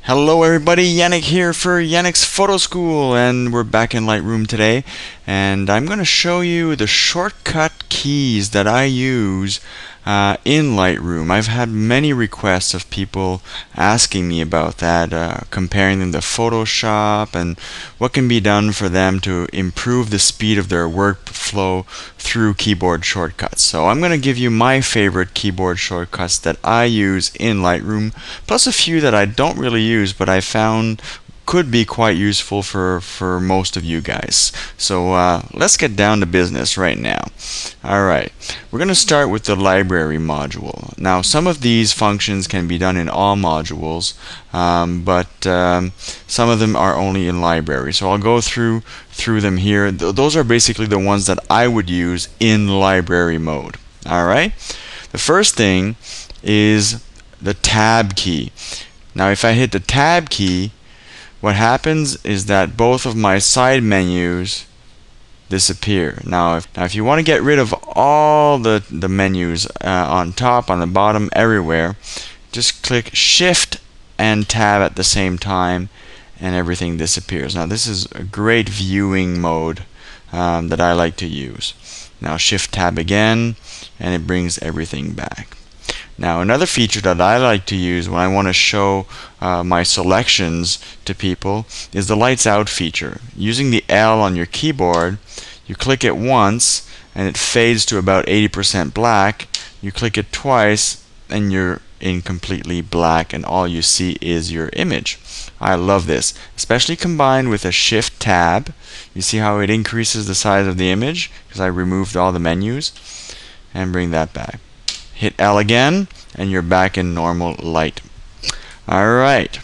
Hello everybody, Yannick here for Yannick's Photo School, and we're back in Lightroom today, and I'm going to show you the shortcut keys that I use in Lightroom. I've had many requests of people asking me about that, comparing them to Photoshop and what can be done for them to improve the speed of their workflow through keyboard shortcuts. So I'm going to give you my favorite keyboard shortcuts that I use in Lightroom, plus a few that I don't really use but I found could be quite useful for most of you guys. So let's get down to business right now. Alright, we're going to start with the library module. Now some of these functions can be done in all modules, but some of them are only in library. So I'll go through them here. Those are basically the ones that I would use in library mode. Alright, the first thing is the tab key. Now if I hit the tab key, what happens is that both of my side menus disappear. Now if you want to get rid of all the menus on top, on the bottom, everywhere, just click Shift and Tab at the same time and everything disappears. Now this is a great viewing mode that I like to use. Now Shift Tab again and it brings everything back. Now another feature that I like to use when I want to show my selections to people is the lights out feature. Using the L on your keyboard, you click it once and it fades to about 80% black. You click it twice and you're in completely black and all you see is your image. I love this, especially combined with a Shift Tab. You see how it increases the size of the image because I removed all the menus, and bring that back. Hit L again and you're back in normal light. Alright,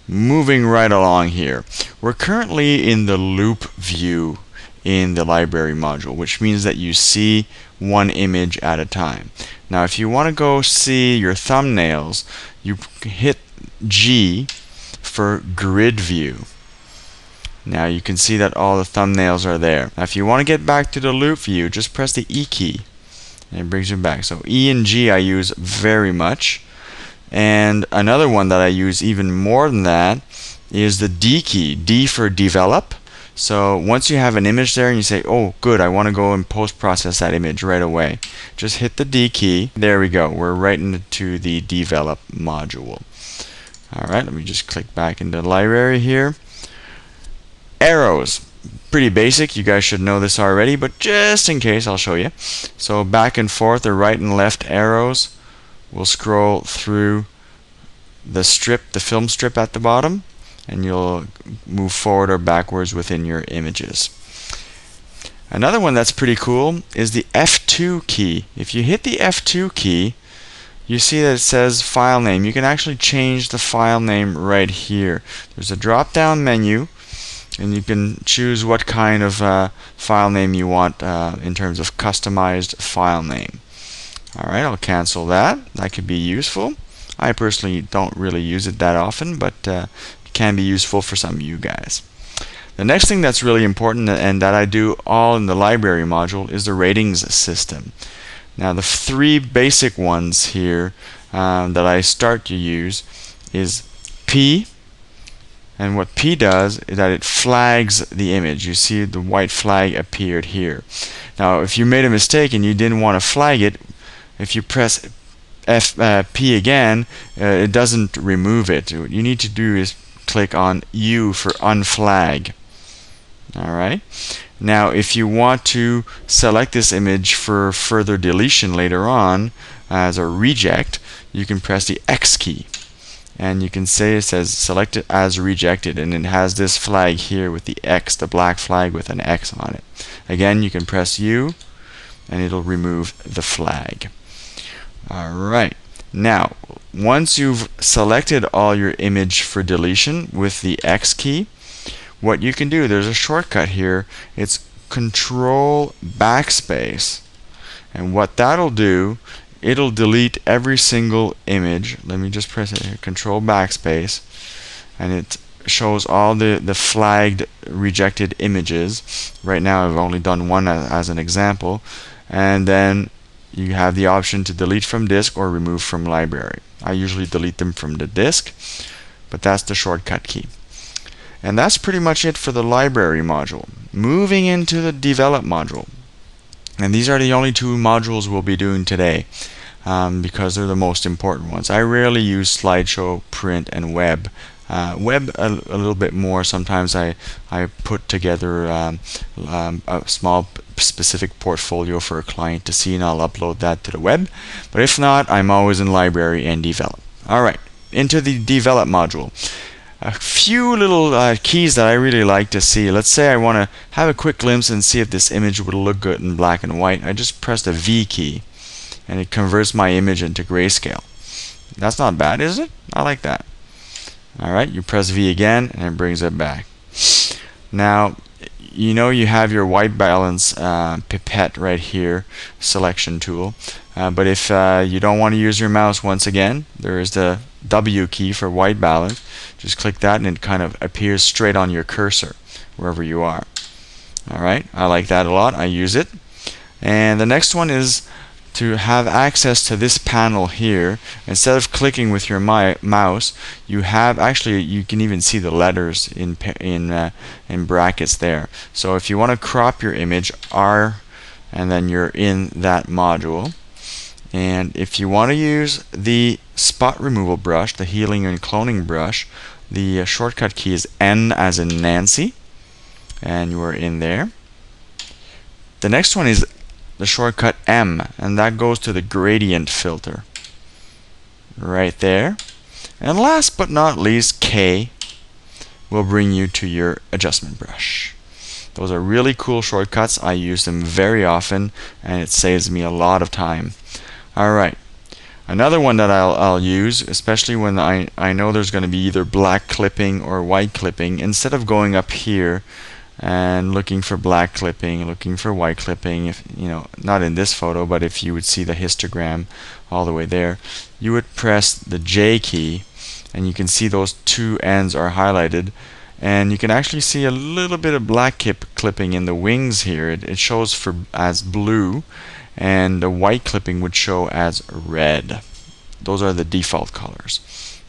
moving right along here. We're currently in the loop view in the library module, which means that you see one image at a time. Now if you want to go see your thumbnails, you hit G for grid view. Now you can see that all the thumbnails are there. Now if you want to get back to the loop view, just press the E key and it brings you back. So E and G I use very much. And another one that I use even more than that is the D key, D for develop. So once you have an image there and you say, oh good, I want to go and post-process that image right away, just hit the D key. There we go, we're right into the develop module. Alright, let me just click back into the library here. Arrows. Pretty basic, you guys should know this already, but just in case I'll show you. So back and forth, the right and left arrows will scroll through the strip, the film strip at the bottom, and you'll move forward or backwards within your images. Another one that's pretty cool is the F2 key. If you hit the F2 key, you see that it says file name. You can actually change the file name right here. There's a drop down menu and you can choose what kind of file name you want in terms of customized file name. Alright, I'll cancel that. That could be useful. I personally don't really use it that often, but it can be useful for some of you guys. The next thing that's really important and that I do all in the library module is the ratings system. Now the three basic ones here that I start to use is P. And what P does is that it flags the image. You see the white flag appeared here. Now if you made a mistake and you didn't want to flag it, if you press P again, it doesn't remove it. What you need to do is click on U for unflag. Alright. Now if you want to select this image for further deletion later on as a reject, you can press the X key. And you can say it says select it as rejected, and it has this flag here with the X, the black flag with an X on it. Again, you can press U and it'll remove the flag. Alright, now once you've selected all your image for deletion with the X key, what you can do, there's a shortcut here, it's Control Backspace, and what that'll do, it'll delete every single image. Let me just press it here, Control Backspace, and it shows all the flagged rejected images. Right now I've only done one as an example, and then you have the option to delete from disk or remove from library. I usually delete them from the disk. but that's the shortcut key. And that's pretty much it for the library module. Moving into the develop module. And these are the only two modules we'll be doing today because they're the most important ones. I rarely use slideshow, print, and web. Web a little bit more. Sometimes I put together a small specific portfolio for a client to see, and I'll upload that to the web. But if not, I'm always in library and develop. Alright, into the develop module. A few little keys that I really like to see. Let's say I want to have a quick glimpse and see if this image would look good in black and white. I just press the V key and it converts my image into grayscale. That's not bad, is it? I like that. Alright, you press V again and it brings it back. Now, you know you have your white balance pipette right here, selection tool. But if you don't want to use your mouse, once again, there is the W key for white balance. Just click that and it kind of appears straight on your cursor wherever you are. Alright, I like that a lot. I use it. And the next one is to have access to this panel here. Instead of clicking with your mouse, you have actually, you can even see the letters in brackets there. So if you want to crop your image, R, and then you're in that module. And if you want to use the spot removal brush, the healing and cloning brush, the shortcut key is N as in Nancy, and you are in there. The next one is the shortcut M, and that goes to the gradient filter right there. And last but not least, K will bring you to your adjustment brush. Those are really cool shortcuts. I use them very often and it saves me a lot of time. Alright, another one that I'll use, especially when I know there's going to be either black clipping or white clipping, instead of going up here and looking for black clipping, looking for white clipping, if you know, not in this photo, but if you would see the histogram all the way there, you would press the J key and you can see those two ends are highlighted, and you can actually see a little bit of black clipping in the wings here. It shows as blue, and the white clipping would show as red. Those are the default colors.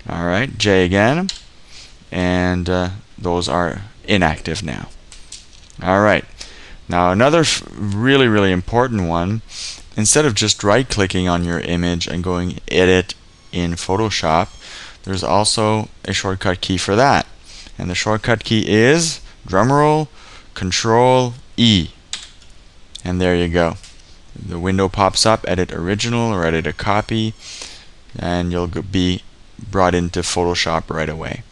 Alright, J again, and those are inactive now. Alright, now another really important one, instead of just right clicking on your image and going edit in Photoshop, there's also a shortcut key for that. And the shortcut key is, drumroll, Control E. And there you go. The window pops up, edit original or edit a copy, and you'll be brought into Photoshop right away.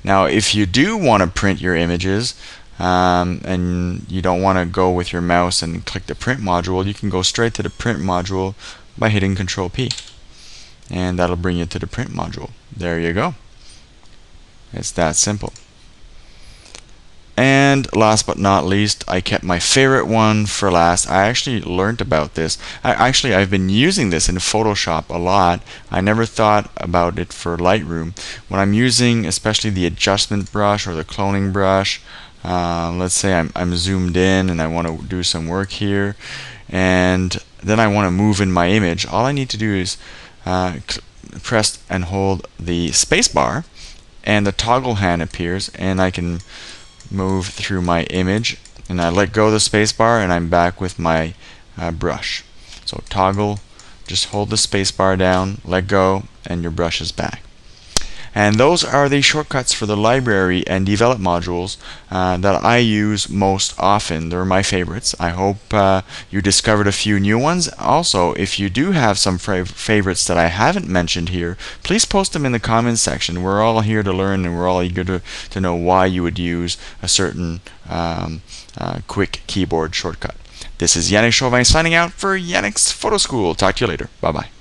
Now if you do want to print your images and you don't want to go with your mouse and click the print module, you can go straight to the print module by hitting Control P, and that'll bring you to the print module. There you go. It's that simple. And last but not least, I kept my favorite one for last. I actually learned about this. I've been using this in Photoshop a lot. I never thought about it for Lightroom. When I'm using especially the adjustment brush or the cloning brush, let's say I'm zoomed in and I want to do some work here, and then I want to move in my image, all I need to do is press and hold the space bar, and the toggle hand appears, and I can move through my image, and I let go of the space bar and I'm back with my brush. So toggle, just hold the space bar down, let go, and your brush is back. And those are the shortcuts for the library and develop modules that I use most often. They're my favorites. I hope you discovered a few new ones. Also, if you do have some favorites that I haven't mentioned here, please post them in the comments section. We're all here to learn, and we're all eager to know why you would use a certain quick keyboard shortcut. This is Yannick Chauvin signing out for Yannick's Photo School. Talk to you later. Bye-bye.